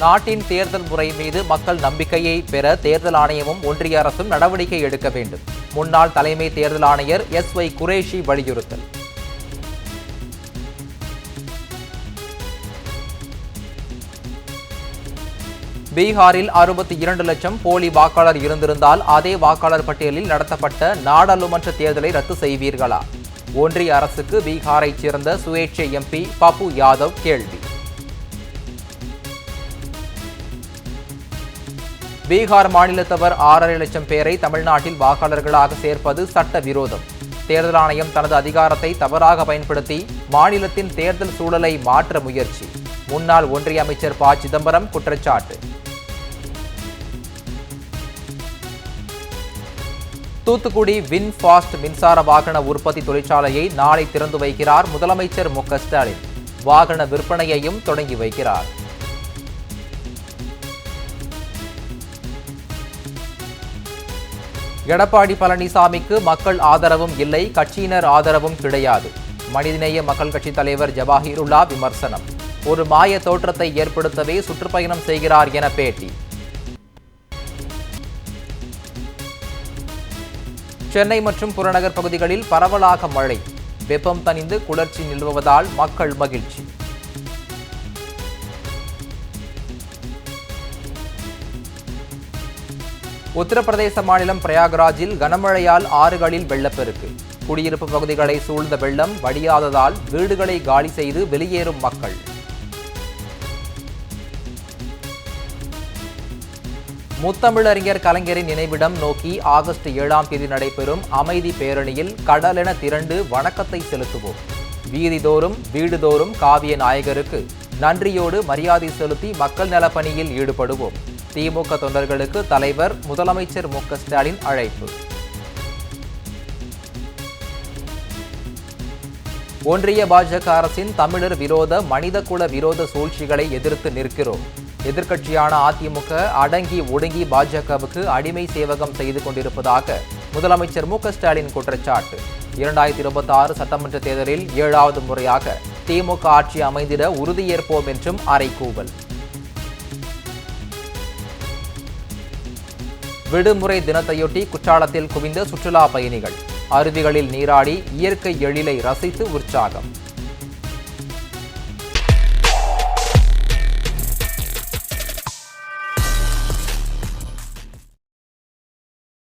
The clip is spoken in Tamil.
நாட்டின் தேர்தல் முறை மீது மக்கள் நம்பிக்கையை பெற தேர்தல் ஆணையமும் ஒன்றிய அரசும் நடவடிக்கை எடுக்க வேண்டும். முன்னாள் தலைமை தேர்தல் ஆணையர் SY குரேஷி வலியுறுத்தல். பீகாரில் 62 லட்சம் போலி வாக்காளர் இருந்திருந்தால் அதே வாக்காளர் பட்டியலில் நடத்தப்பட்ட நாடாளுமன்ற தேர்தலை ரத்து செய்வீர்களா? ஒன்றிய அரசுக்கு பீகாரைச் சேர்ந்த சுயேட்சை MP பப்பு யாதவ் கேள்வி. பீகார் மாநிலத்தவர் 6.5 லட்சம் பேரை தமிழ்நாட்டில் வாக்காளர்களாக சேர்ப்பது சட்டவிரோதம். தேர்தல் ஆணையம் தனது அதிகாரத்தை தவறாக பயன்படுத்தி மாநிலத்தின் தேர்தல் சூழலை மாற்ற முயற்சி. முன்னாள் ஒன்றிய அமைச்சர் ப. சிதம்பரம் குற்றச்சாட்டு. தூத்துக்குடி வின்ஃபாஸ்ட் மின்சார வாகன உற்பத்தி தொழிற்சாலையை நாளை திறந்து வைக்கிறார் முதலமைச்சர் மு. ஸ்டாலின். வாகன விற்பனையையும் தொடங்கி வைக்கிறார். எடப்பாடி பழனிசாமிக்கு மக்கள் ஆதரவும் இல்லை, கட்சியினர் ஆதரவும் கிடையாது. மனிதநேய மக்கள் கட்சி தலைவர் ஜவாஹிருல்லா விமர்சனம். ஒரு மாய தோற்றத்தை ஏற்படுத்தவே சுற்றுப்பயணம் செய்கிறார் என பேட்டி. சென்னை மற்றும் புறநகர் பகுதிகளில் பரவலாக மழை. வெப்பம் தணிந்து குளிர்ச்சி நிலவுவதால் மக்கள் மகிழ்ச்சி. உத்தரப்பிரதேச மாநிலம் பிரயாக்ராஜில் கனமழையால் ஆறுகளில் வெள்ளப்பெருக்கு. குடியிருப்பு பகுதிகளை சூழ்ந்த வெள்ளம் வடியாததால் வீடுகளை காலி செய்து வெளியேறும் மக்கள். முத்தமிழறிஞர் கலைஞரின் நினைவிடம் நோக்கி ஆகஸ்ட் 7ஆம் தேதி நடைபெறும் அமைதி பேரணியில் கடலென திரண்டு வணக்கத்தை செலுத்துவோம். வீதிதோறும் வீடுதோறும் காவிய நாயகருக்கு நன்றியோடு மரியாதை செலுத்தி மக்கள் நலப்பணியில் ஈடுபடுவோம். திமுக தொண்டர்களுக்கு தலைவர் முதலமைச்சர் மு. ஸ்டாலின் அழைப்பு. ஒன்றிய பாஜக அரசின் தமிழர் விரோத மனிதகுல விரோத சூழ்ச்சிகளை எதிர்த்து நிற்கிறோம். எதிர்க்கட்சியான அதிமுக அடங்கி ஒடுங்கி பாஜகவுக்கு அடிமை சேவகம் செய்து கொண்டிருப்பதாக முதலமைச்சர் மு. ஸ்டாலின் குற்றச்சாட்டு. 2026 சட்டமன்ற தேர்தலில் 7வது முறையாக திமுக ஆட்சி அமைந்திட உறுதியேற்போம் என்றும் அறைகூவல். விடுமுறை தினத்தையொட்டி குற்றாலத்தில் குவிந்த சுற்றுலா பயணிகள். அருவிகளில் நீராடி இயற்கை எழிலை ரசித்து உற்சாகம்.